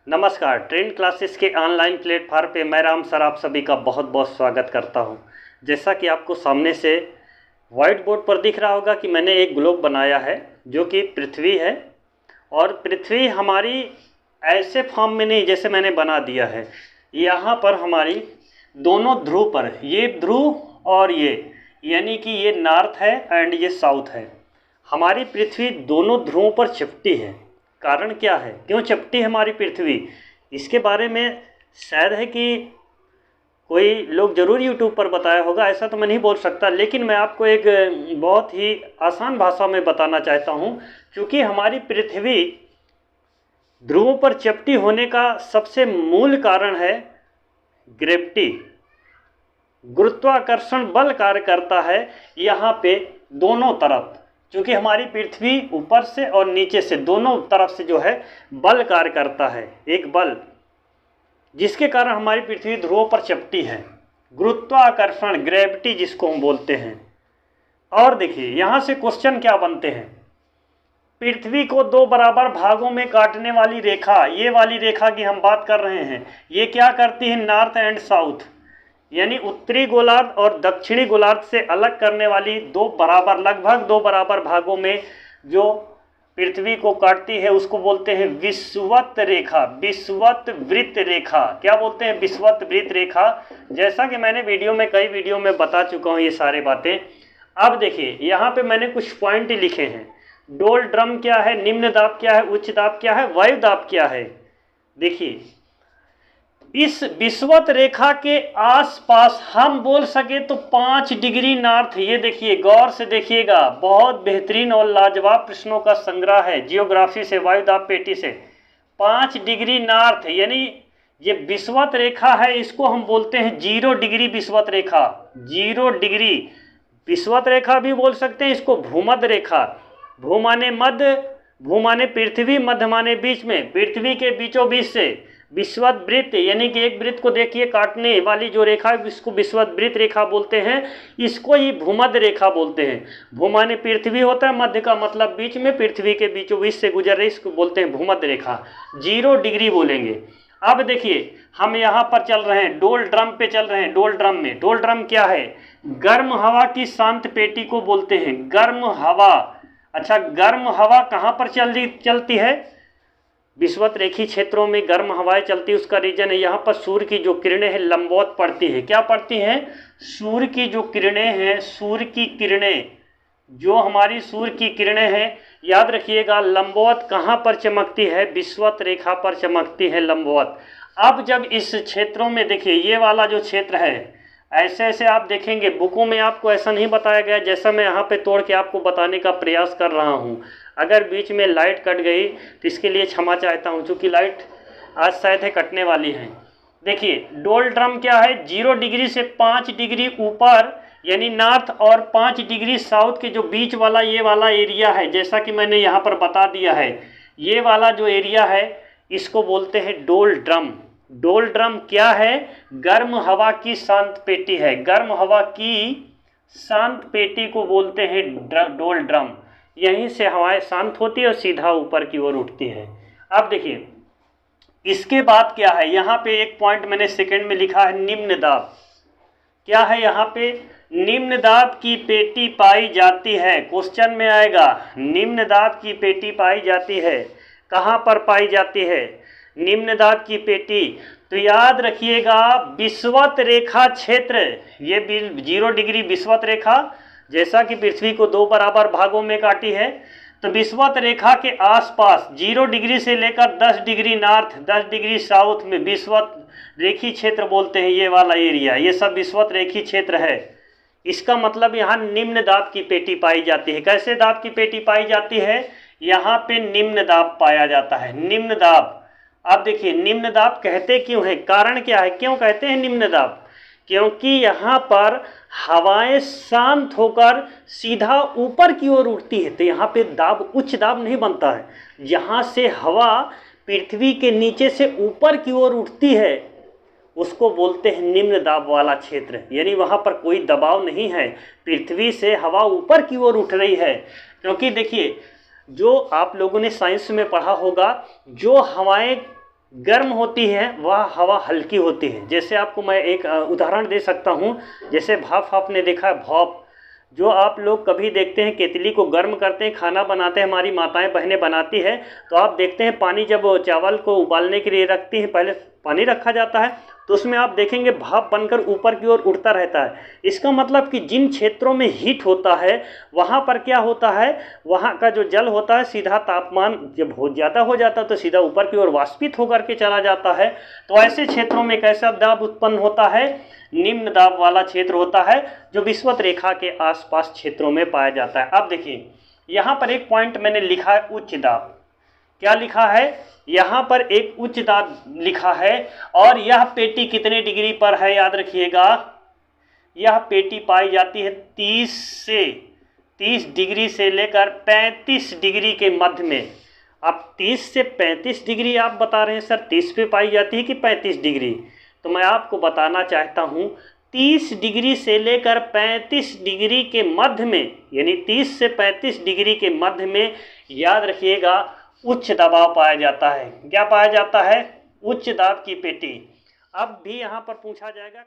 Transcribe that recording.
नमस्कार। Trend classes के online platform पे मैं राम सर आप सभी का बहुत बहुत स्वागत करता हूं। जैसा कि आपको सामने से वाइट बोर्ड पर दिख रहा होगा कि मैंने एक ग्लोब बनाया है जो कि पृथ्वी है, और पृथ्वी हमारी ऐसे फॉर्म में नहीं जैसे मैंने बना दिया है। यहाँ पर हमारी दोनों ध्रुव पर, ये ध्रुव और ये, यानी कि ये नॉर्थ है एंड ये साउथ है। हमारी पृथ्वी दोनों ध्रुवों पर चिपटी है। कारण क्या है, क्यों चिपटी हमारी पृथ्वी, इसके बारे में शायद है कि कोई लोग ज़रूर यूट्यूब पर बताया होगा, ऐसा तो मैं नहीं बोल सकता, लेकिन मैं आपको एक बहुत ही आसान भाषा में बताना चाहता हूँ। क्योंकि हमारी पृथ्वी ध्रुवों पर चिपटी होने का सबसे मूल कारण है ग्रेविटी, गुरुत्वाकर्षण बल कार्य करता है यहाँ पे दोनों तरफ। क्योंकि हमारी पृथ्वी ऊपर से और नीचे से दोनों तरफ से जो है बल कार्य करता है, एक बल जिसके कारण हमारी पृथ्वी ध्रुवों पर चिपटी है, गुरुत्वाकर्षण, ग्रेविटी जिसको हम बोलते हैं। और देखिए यहाँ से क्वेश्चन क्या बनते हैं। पृथ्वी को दो बराबर भागों में काटने वाली रेखा, ये वाली रेखा की हम बात कर रहे हैं, ये क्या करती है, नॉर्थ एंड साउथ, यानी उत्तरी गोलार्ध और दक्षिणी गोलार्ध से अलग करने वाली लगभग दो बराबर भागों में जो पृथ्वी को काटती है उसको बोलते हैं विषुवत रेखा, विषुवत वृत्त रेखा। क्या बोलते हैं, विषुवत वृत्त रेखा। जैसा कि मैंने कई वीडियो में बता चुका हूँ ये सारी बातें। अब देखिए यहाँ पे मैंने कुछ पॉइंट लिखे हैं। डोल ड्रम क्या है, निम्न दाब क्या है, उच्च दाब क्या है, वायु दाब क्या है। देखिए इस विषुवत रेखा के आसपास हम बोल सके तो 5 डिग्री नॉर्थ, ये देखिए गौर से देखिएगा, बहुत बेहतरीन और लाजवाब प्रश्नों का संग्रह है जियोग्राफी से, वायुदाब पेटी से। 5 डिग्री नॉर्थ यानी ये विषुवत रेखा है, इसको हम बोलते हैं 0 डिग्री विषुवत रेखा। 0 डिग्री विषुवत रेखा भी बोल सकते हैं इसको, भूमध्य रेखा। भू माने मध्य, भू माने पृथ्वी, मध्य माने बीच में, पृथ्वी के बीचों बीच से विषुवत वृत्त, यानी कि एक वृत्त को देखिए काटने वाली जो रेखा है इसको विषुवत वृत्त रेखा बोलते हैं। इसको ही भूमध्य रेखा बोलते हैं। भू माने पृथ्वी होता है, मध्य का मतलब बीच में, पृथ्वी के बीचों बीच से गुजर रही, इसको बोलते हैं भूमध्य रेखा। 0 डिग्री बोलेंगे। अब देखिए हम यहाँ पर चल रहे हैं, डोल ड्रम पे चल रहे हैं। डोल ड्रम में, डोल ड्रम क्या है, गर्म हवा की शांत पेटी को बोलते हैं। गर्म हवा, अच्छा गर्म हवा कहाँ पर चलती है, विषुवत रेखी क्षेत्रों में गर्म हवाएं चलती है। उसका रीजन है यहाँ पर सूर्य की जो किरणें हैं लंबवत पड़ती है। क्या पड़ती हैं, सूर्य की जो किरणें हैं, सूर्य की किरणें, जो हमारी सूर्य की किरणें हैं, याद रखिएगा लंबवत कहाँ पर चमकती है, विषुवत रेखा पर चमकती है, लंबवत। अब जब इस क्षेत्रों में देखिए ये वाला जो क्षेत्र है, ऐसे ऐसे आप देखेंगे बुकों में आपको ऐसा नहीं बताया गया जैसा मैं यहाँ पे तोड़ के आपको बताने का प्रयास कर रहा हूँ। अगर बीच में लाइट कट गई तो इसके लिए क्षमा चाहता हूँ, क्योंकि लाइट आज शायद है कटने वाली है। देखिए डोल ड्रम क्या है, 0 डिग्री से 5 डिग्री ऊपर यानी नॉर्थ और 5 डिग्री साउथ के जो बीच वाला ये वाला एरिया है, जैसा कि मैंने यहाँ पर बता दिया है, ये वाला जो एरिया है इसको बोलते हैं डोल ड्रम। डोल ड्रम क्या है, गर्म हवा की शांत पेटी है। गर्म हवा की शांत पेटी को बोलते हैं डोल ड्रम। यहीं से हवाएं शांत होती है और सीधा ऊपर की ओर उठती है। अब देखिए इसके बाद क्या है, यहाँ पे एक पॉइंट मैंने सेकंड में लिखा है निम्न दाब। क्या है यहाँ पे, निम्न दाब की पेटी पाई जाती है। क्वेश्चन में आएगा निम्न दाब की पेटी पाई जाती है, कहाँ पर पाई जाती है निम्न दाब की पेटी। तो याद रखिएगा विषुवत रेखा क्षेत्र, ये 0 डिग्री विषुवत रेखा, जैसा कि पृथ्वी को 2 बराबर भागों में काटी है, तो विषुवत रेखा के आसपास 0 डिग्री से लेकर 10 डिग्री नॉर्थ, 10 डिग्री साउथ में विषुवत रेखी क्षेत्र बोलते हैं। ये वाला एरिया, ये सब विषुवत रेखी क्षेत्र है। इसका मतलब यहाँ निम्न दाब की पेटी पाई जाती है। कैसे दाब की पेटी पाई जाती है, यहाँ पे निम्न दाब पाया जाता है, निम्न दाब। अब देखिए निम्न दाब कहते क्यों है, कारण क्या है, क्यों कहते हैं निम्न दाब, क्योंकि यहाँ पर हवाएं शांत होकर सीधा ऊपर की ओर उठती है। तो यहाँ पे दाब उच्च दाब नहीं बनता है। जहाँ से हवा पृथ्वी के नीचे से ऊपर की ओर उठती है उसको बोलते हैं निम्न दाब वाला क्षेत्र, यानी वहाँ पर कोई दबाव नहीं है, पृथ्वी से हवा ऊपर की ओर उठ रही है। क्योंकि देखिए जो आप लोगों ने साइंस में पढ़ा होगा, जो हवाएं गर्म होती है वह हवा हल्की होती है। जैसे आपको मैं एक उदाहरण दे सकता हूँ, जैसे भाप आपने देखा है, भाप जो आप लोग कभी देखते हैं केतली को गर्म करते हैं, खाना बनाते हैं, हमारी माताएं बहनें बनाती है, तो आप देखते हैं पानी जब चावल को उबालने के लिए रखती हैं, पहले पानी रखा जाता है तो उसमें आप देखेंगे भाप बनकर ऊपर की ओर उड़ता रहता है। इसका मतलब कि जिन क्षेत्रों में हीट होता है वहाँ पर क्या होता है, वहाँ का जो जल होता है सीधा तापमान जब बहुत ज़्यादा हो जाता है तो सीधा ऊपर की ओर वाष्पित होकर के चला जाता है। तो ऐसे क्षेत्रों में कैसा दाब उत्पन्न होता है, निम्न दाब वाला क्षेत्र होता है जो विषुवत रेखा के आसपास क्षेत्रों में पाया जाता है। अब देखिए यहाँ पर एक पॉइंट मैंने लिखा है उच्च दाब। क्या लिखा है, यहाँ पर एक उच्च दाब लिखा है और यह पेटी कितने डिग्री पर है, याद रखिएगा, यह पेटी पाई जाती है 30 डिग्री से लेकर 35 डिग्री के मध्य में। अब 30 से 35 डिग्री आप बता रहे हैं सर 30 पे पाई जाती है कि 35 डिग्री, तो मैं आपको बताना चाहता हूँ 30 डिग्री से लेकर 35 डिग्री के मध्य में, यानी 30 से 35 डिग्री के मध्य में याद रखिएगा उच्च दबाव पाया जाता है। क्या पाया जाता है, उच्च दाब की पेटी। अब भी यहाँ पर पूछा जाएगा